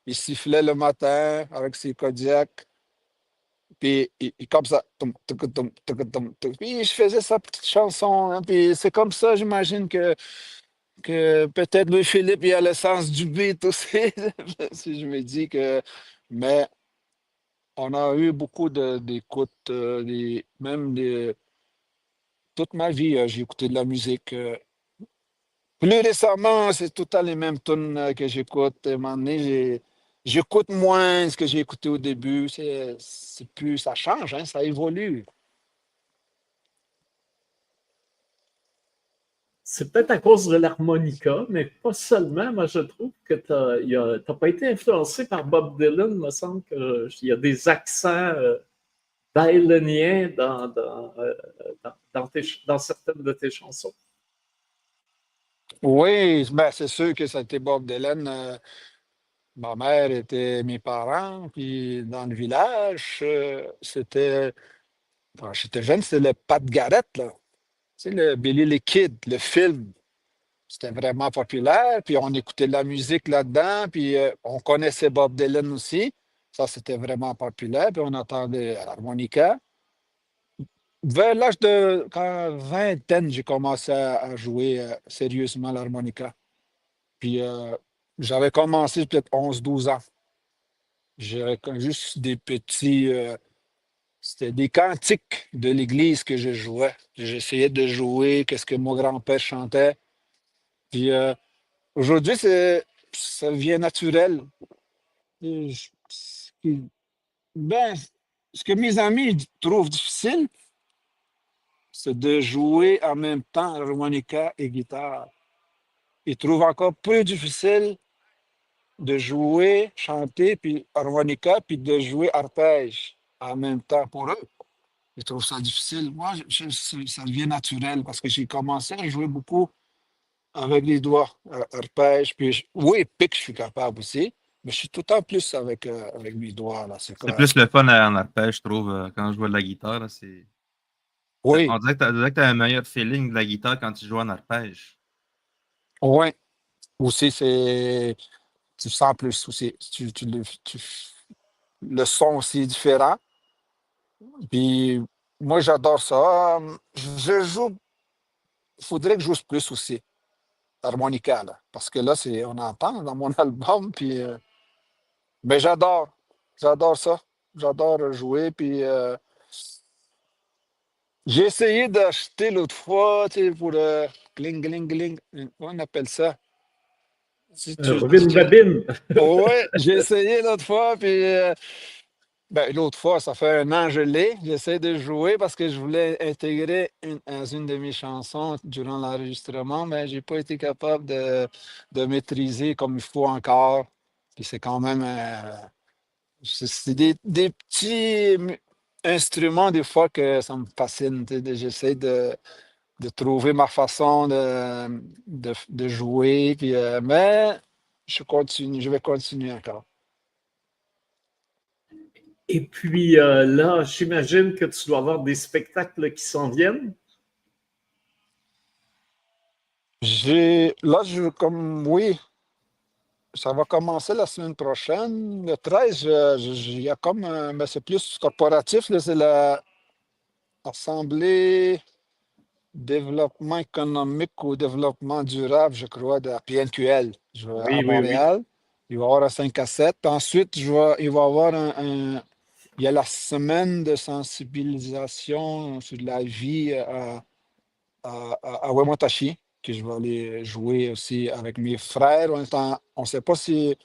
il sifflait le matin avec ses Kodiaks. Puis comme ça. Tum, tuc, tum, tuc, tum, tuc. Puis je faisais sa petite chanson. Hein. Puis c'est comme ça, j'imagine que peut-être Louis-Philippe, il a le sens du beat aussi. Si je me dis que. Mais on a eu beaucoup d'écoutes, toute ma vie, j'ai écouté de la musique. Plus récemment, c'est tout le temps les mêmes tunes que j'écoute. À un moment donné, j'écoute moins ce que j'ai écouté au début. C'est plus, ça change, hein, ça évolue. c'est peut-être à cause de l'harmonica, mais pas seulement. Moi, je trouve que tu n'as pas été influencé par Bob Dylan. Il me semble qu'il y a des accents violiniens dans certaines de tes chansons. Oui, ben, c'est sûr que c'était Bob Dylan. Ma mère était mes parents, puis dans le village, quand j'étais jeune, c'était le Pat Garrett, là. Tu sais, le Billy the Kid, le film. C'était vraiment populaire, puis on écoutait de la musique là-dedans, puis on connaissait Bob Dylan aussi. Ça, c'était vraiment populaire, puis on entendait l'harmonica. Vers l'âge de vingtaine, j'ai commencé à jouer sérieusement l'harmonica. Puis j'avais commencé peut-être 11 12 ans. J'avais juste des petits. C'était des cantiques de l'église que je jouais. J'essayais de jouer, qu'est-ce que mon grand-père chantait. Puis aujourd'hui, ça devient naturel. Je- Ben, ce que mes amis trouvent difficile, c'est de jouer en même temps harmonica et guitare. Ils trouvent encore plus difficile de jouer, chanter, puis harmonica, puis de jouer arpège en même temps pour eux. Ils trouvent ça difficile. Moi, ça devient naturel parce que j'ai commencé à jouer beaucoup avec les doigts, arpège. Puis oui, pique, je suis capable aussi, mais je suis tout le temps plus avec mes doigts. Là. C'est C'est quoi? plus le fun en arpège, je trouve, quand je joue de la guitare. Là, Oui, on dirait que tu as un meilleur feeling de la guitare quand tu joues en arpège. oui. Aussi, tu sens plus aussi. Le son aussi est différent. Puis moi, j'adore ça. Je joue, il faudrait que je joue plus aussi, harmonica, là. Parce que là, on entend dans mon album, puis mais j'adore ça. J'adore jouer, puis j'ai essayé d'acheter l'autre fois, tu sais, pour gling, gling, gling, on appelle ça. Si Robin. Ouais, j'ai essayé l'autre fois, puis ben, l'autre fois, ça fait un an, je l'ai. J'essaie de jouer parce que je voulais intégrer dans une de mes chansons durant l'enregistrement, mais j'ai pas été capable de maîtriser comme il faut encore. Puis c'est quand même c'est des petits instruments des fois que ça me fascine. Tu sais, j'essaie de trouver ma façon de jouer, puis, mais je vais continuer encore. Et puis là, j'imagine que tu dois avoir des spectacles qui s'en viennent. Là, oui, ça va commencer la semaine prochaine. Le 13, il y a comme mais c'est plus corporatif, là, c'est l'Assemblée développement économique ou développement durable, je crois, de la PNQL à Oui, oui, oui. Montréal. Il va y avoir un 5 à 7. Puis ensuite, il va y avoir il y a la semaine de sensibilisation sur la vie à Wematashi, que je vais aller jouer aussi avec mes frères. On ne sait pas si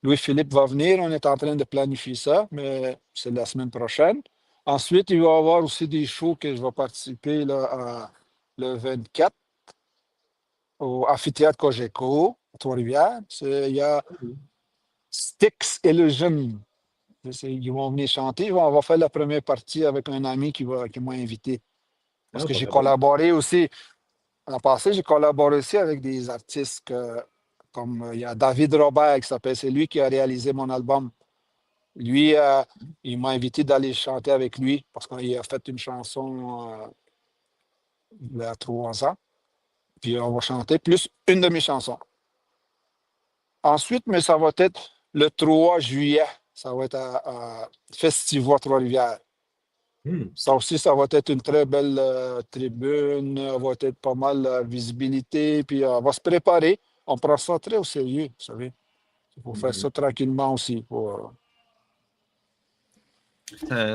Louis-Philippe va venir. On est en train de planifier ça, mais c'est la semaine prochaine. Ensuite, il va y avoir aussi des shows que je vais participer là, le 24 au amphithéâtre Cogeco, à Trois-Rivières. Il y a Styx Illusion. Ils vont venir chanter. On va faire la première partie avec un ami qui m'a invité. Parce Ah, que j'ai vraiment. collaboré aussi. En passé, j'ai collaboré aussi avec des artistes comme il y a David Robert qui s'appelle, c'est lui qui a réalisé mon album. Lui, il m'a invité d'aller chanter avec lui parce qu'il a fait une chanson il y a 3 ans. Puis on va chanter plus une de mes chansons. Ensuite, mais ça va être le 3 juillet. Ça va être à Festival Trois-Rivières. Hmm. Ça aussi, ça va être une très belle tribune. Va être pas mal de visibilité. Puis on va se préparer. On prend ça très au sérieux, vous savez. Il faut faire ça tranquillement aussi.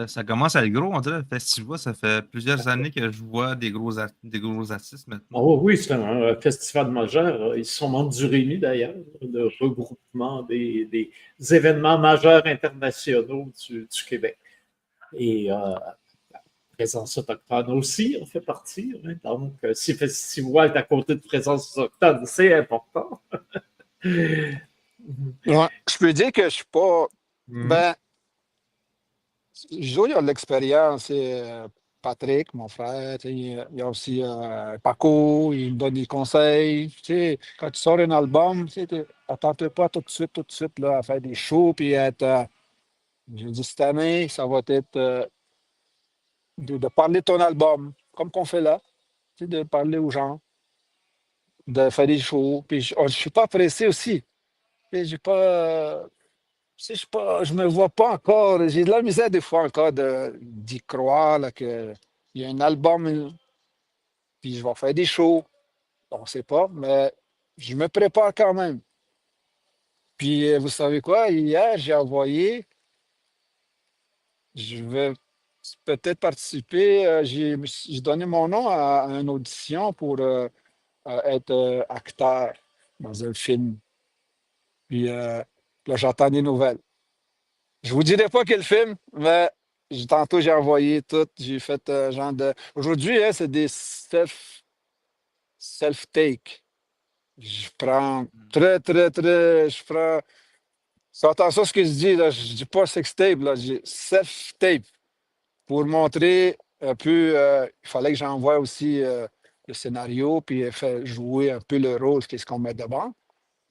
Ça commence à être gros, on dirait, le festival. Ça fait plusieurs années que je vois des gros artistes maintenant. Oh oui, c'est un festival majeur. Ils sont membres du Rémi d'ailleurs, le regroupement des événements majeurs internationaux du Québec. Et présence autochtone aussi, on fait partie. Hein. Donc, si le festival est à côté de présence autochtone, c'est important. Ouais. Je peux dire que je suis pas. Ben, Joe, il a de l'expérience. Patrick, mon frère, il y a aussi Paco, il me donne des conseils. Quand tu sors un album, attends-toi pas tout de suite là, à faire des shows. Puis être, je dis cette année, ça va être de parler de ton album, comme qu'on fait là, de parler aux gens, de faire des shows. Puis je suis pas pressé aussi. J'ai pas. Je me vois pas encore. J'ai de la misère des fois encore d'y croire là, que il y a un album, puis je vais faire des shows. On sait pas, mais je me prépare quand même. Puis vous savez quoi? Hier, je vais peut-être participer. J'ai donné mon nom à une audition pour être acteur dans un film. Puis là, j'attends des nouvelles. Je vous dirai pas quel film, mais tantôt j'ai envoyé tout. J'ai fait genre de. Aujourd'hui, hein, c'est des self-take. Je prends très, très, très. Je prends. C'est attention à ce que je dis, là. Je dis pas sextape, là. Je dis self-tape. Pour montrer un peu. Il fallait que j'envoie aussi le scénario, puis faire jouer un peu le rôle, qu'est-ce qu'on met devant.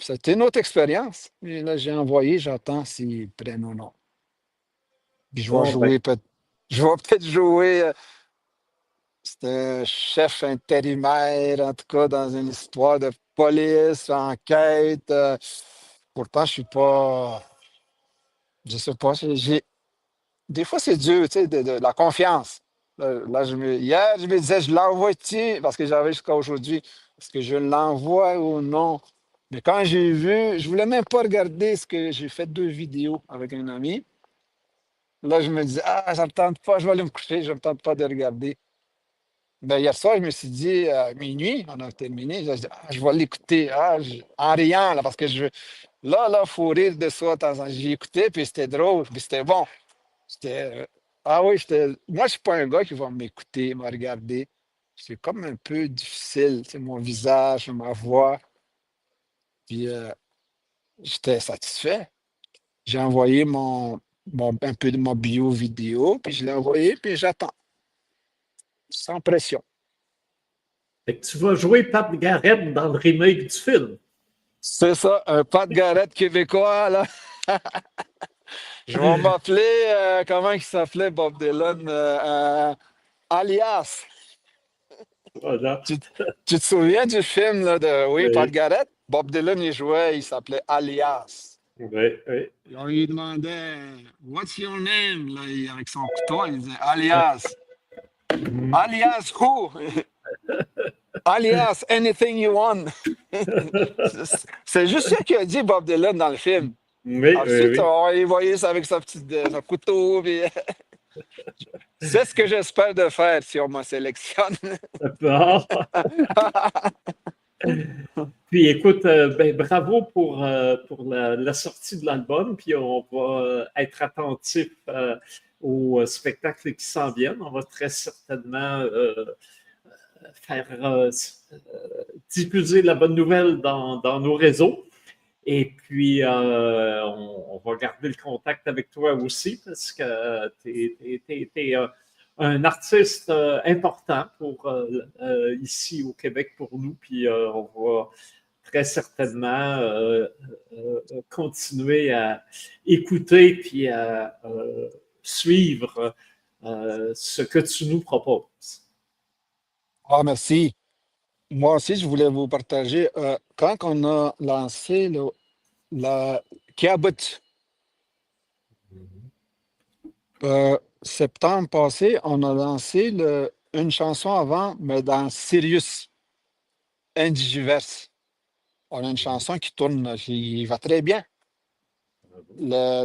C'était une autre expérience. Et là, j'ai envoyé, j'attends s'ils prennent ou non. Puis je vais Bon, ben, jouer peut-être. Je vais peut-être jouer. C'est un chef intérimaire, en tout cas, dans une histoire de police, enquête. Pourtant, je suis pas. Je sais pas. Des fois, c'est dur, tu sais, de la confiance. Là, hier, je me disais, je l'envoie-tu, parce que j'avais jusqu'à aujourd'hui, est-ce que je l'envoie ou non? Mais quand j'ai vu, je voulais même pas regarder ce que j'ai fait 2 vidéos avec un ami. Là, je me disais, ah, ça me tente pas, je vais aller me coucher, je me tente pas de regarder. Ben, hier soir, je me suis dit, à minuit, on a terminé, je dis, ah, je vais l'écouter, en riant, là, parce que il faut rire de soi de temps en temps. J'ai écouté, puis c'était drôle, puis c'était bon. C'était, ah oui, moi, je suis pas un gars qui va m'écouter, me regarder. C'est comme un peu difficile, c'est mon visage, ma voix, puis j'étais satisfait. J'ai envoyé un peu de ma bio vidéo, puis je l'ai envoyé, puis j'attends, sans pression. fait que tu vas jouer Pat Garrett dans le remake du film. C'est ça, un Pat Garrett québécois, là. Je vais m'appeler, comment il s'appelait Bob Dylan? Alias. Voilà. Tu te souviens du film là, de, oui, Pat Oui, Garrett? Bob Dylan, il jouait, il s'appelait Alias. oui, oui. Et on lui demandait, What's your name? Là, avec son couteau, il disait Alias. Alias who? Alias, anything you want. C'est juste ça qu'il a dit Bob Dylan dans le film. Oui, oui, Ensuite, oui. on voyait ça avec son couteau. Puis, c'est ce que j'espère de faire si on me sélectionne. Bon. Puis écoute, ben, bravo pour la sortie de l'album. Puis on va être attentif aux spectacles qui s'en viennent. On va très certainement faire diffuser la bonne nouvelle dans nos réseaux. Et puis, on va garder le contact avec toi aussi parce que tu es, un artiste important pour ici au Québec pour nous. Puis, on va très certainement continuer à écouter puis à suivre ce que tu nous proposes. Ah, merci. Moi aussi, je voulais vous partager. Quand on a lancé la Kiabut, septembre passé, on a lancé une chanson avant, mais dans Sirius, Indigiverse. On a une chanson qui tourne, qui va très bien.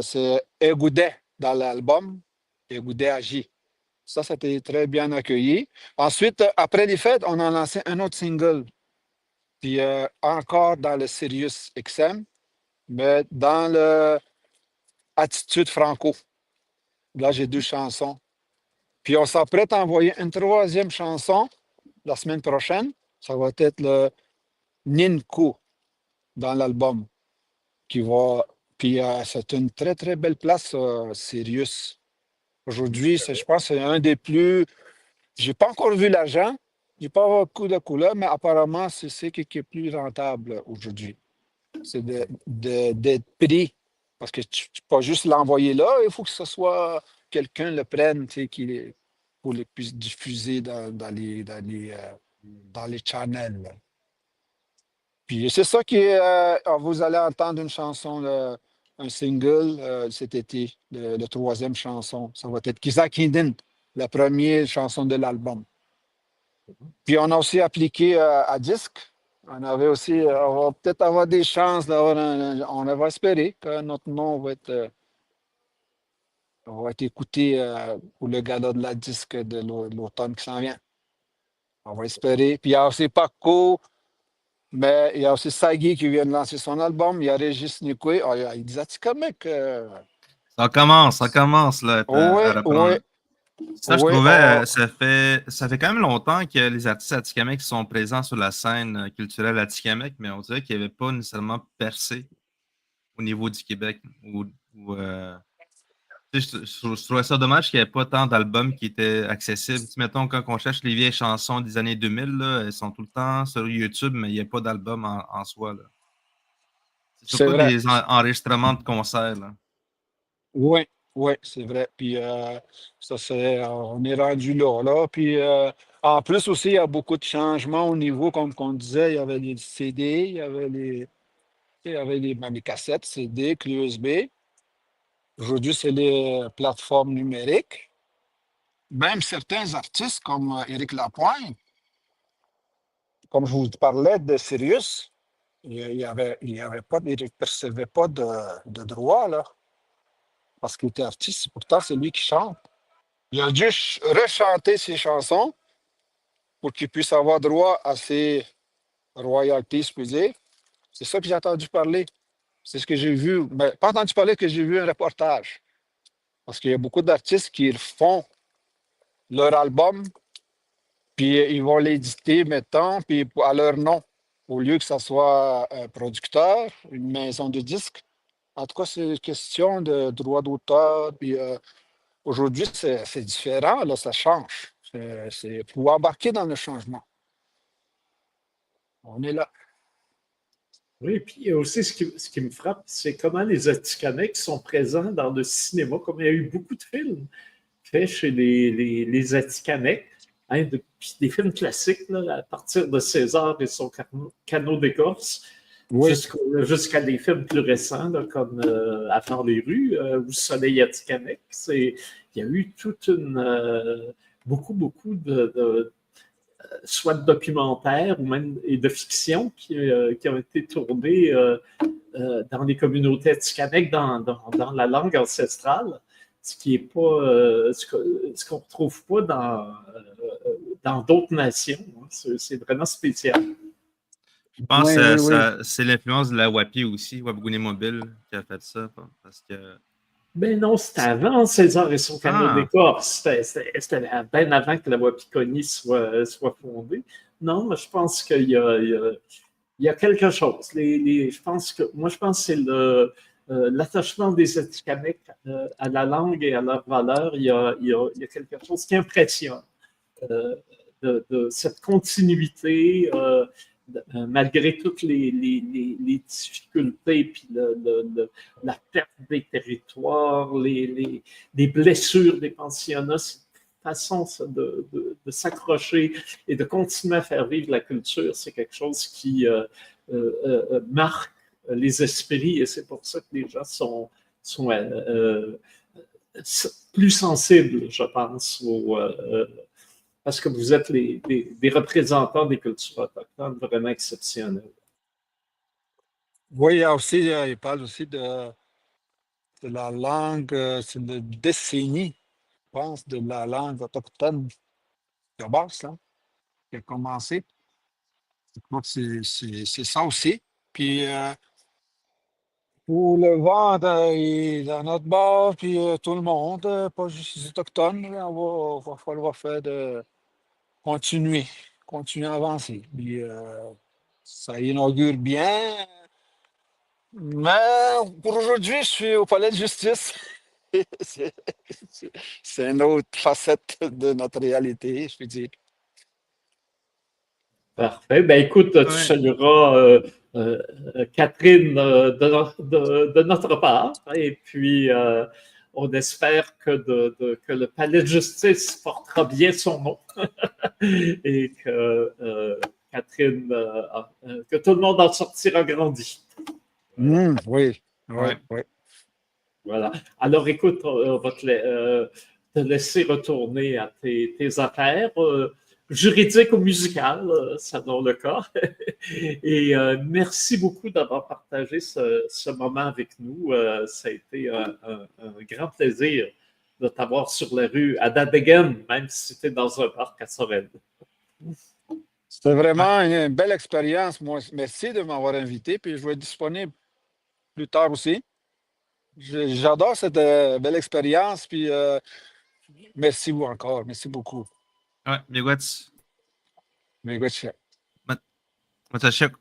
C'est Egoudet dans l'album, Egoudet agit. Ça, c'était très bien accueilli. Ensuite, après les fêtes, on a lancé un autre single. Puis encore dans le Sirius XM, mais dans le Attitude Franco. Là, j'ai 2 chansons. Puis on s'apprête à envoyer une troisième chanson la semaine prochaine. Ça va être le Ninko dans l'album qui va. Puis c'est une très, très belle place, Sirius. Aujourd'hui, je pense que c'est un des plus. J'ai pas encore vu l'agent. J'ai pas beaucoup de couleurs, mais apparemment, c'est ce qui est plus rentable aujourd'hui. C'est d'être pris. Parce que tu ne peux pas juste l'envoyer là, il faut que ce soit quelqu'un le prenne, tu sais, pour le puisse diffuser dans les channels, là. Puis c'est ça qui est. Vous allez entendre une chanson, un single cet été, le troisième chanson. Ça va être Kizakinden, la première chanson de l'album. Puis on a aussi appliqué à disque. On avait aussi, on va peut-être avoir des chances d'avoir on va espérer que notre nom va être écouté pour le gala de la disque de l'automne qui s'en vient. On va espérer. Puis il y a aussi Paco, mais il y a aussi Sagi qui vient de lancer son album. Il y a Régis Nikwe. Il y a Atikamekw. Ça commence là, Oui, à oui, reprendre. Ça, je oui. trouvais, ça fait quand même longtemps que les artistes atikamekw sont présents sur la scène culturelle atikamekw, mais on dirait qu'ils n'avaient pas nécessairement percé au niveau du Québec. Tu sais, je trouvais ça dommage qu'il n'y ait pas tant d'albums qui étaient accessibles. Tu sais, mettons, quand on cherche les vieilles chansons des années 2000, là, elles sont tout le temps sur YouTube, mais il n'y a pas d'album en soi, là. C'est C'est surtout vrai. des enregistrements de concerts, là. Oui, oui, c'est vrai. Puis on est rendu là. Puis en plus aussi, il y a beaucoup de changements au niveau, comme on disait, il y avait les CD, même les cassettes, CD, clés USB. Aujourd'hui, c'est les plateformes numériques. Même certains artistes comme Éric Lapointe, comme je vous parlais de Sirius, il ne percevait pas de droit, là, parce qu'il était artiste. Pourtant, c'est lui qui chante. Il a dû rechanter ses chansons pour qu'il puisse avoir droit à ses royalties, je peux dire. C'est ça que j'ai entendu parler. C'est ce que j'ai vu. Mais pas entendu parler, que j'ai vu un reportage. Parce qu'il y a beaucoup d'artistes qui font leur album, puis ils vont l'éditer, mettons, puis à leur nom, au lieu que ce soit un producteur, une maison de disques. En tout cas, c'est une question de droit d'auteur. Puis aujourd'hui, c'est différent, là, ça change. C'est pour embarquer dans le changement. On est là. Oui, puis il y a aussi ce qui me frappe, c'est comment les Atikamekw sont présents dans le cinéma, comme il y a eu beaucoup de films faits chez les Atikamekw, hein, depuis des films classiques, là, à partir de César et son canot d'écorce, Oui, jusqu'à des films plus récents, là, comme À travers les rues ou Soleil Atikamekw. Il y a eu toute beaucoup soit de documentaires ou même et de fiction qui ont été tournés dans les communautés atikamekw dans la langue ancestrale, ce qui est pas ce qu'on retrouve pas dans d'autres nations. Hein. C'est vraiment spécial. Je pense oui, que oui, oui. c'est l'influence de la WAPI aussi, Wapgouné Mobile, qui a fait ça. Parce que. Ben non, c'était avant César et son canot Ah! d'écorce. C'était bien avant que la Wapikoni soit fondée. Non, mais je pense il y a quelque chose. Je pense que c'est l'attachement des Atikamekw à la langue et à leurs valeurs. Il y a quelque chose qui impressionne euh, de cette continuité, malgré toutes les difficultés, puis la perte des territoires, les blessures des pensionnats, cette façon de s'accrocher et de continuer à faire vivre la culture, c'est quelque chose qui marque les esprits et c'est pour ça que les gens sont plus sensibles, je pense, parce que vous êtes des représentants des cultures autochtones vraiment exceptionnels. Oui, il y a aussi, il parle aussi de la langue, c'est le décennie, je pense, de la langue autochtone de base, là, qui a commencé. Je crois que c'est ça aussi. Puis pour le vent et dans notre bar, puis tout le monde, pas juste les Autochtones, là, va falloir faire continuer à avancer. Puis, ça inaugure bien. Mais pour aujourd'hui, je suis au palais de justice. C'est c'est une autre facette de notre réalité, je peux dire. Parfait. Ben écoute, tu Ouais. salueras Catherine de notre part. Et puis, on espère que le palais de justice portera bien son nom et que Catherine, que tout le monde en sortira grandi. Voilà. Oui, oui, Ouais. oui. Voilà. Alors, écoute, on va te laisser retourner à tes affaires juridiques ou musicales, selon le cas. Et merci beaucoup d'avoir partagé ce moment avec nous. Ça a été un grand plaisir de t'avoir sur la rue à Dadegen, même si tu es dans un parc à Sorel. C'était Ouais. vraiment une belle expérience. Moi, merci de m'avoir invité, puis je vais être disponible plus tard aussi. J'adore cette belle expérience, puis merci vous encore. Merci beaucoup. Ouais. Miigwech. Mais écoute, Matashek.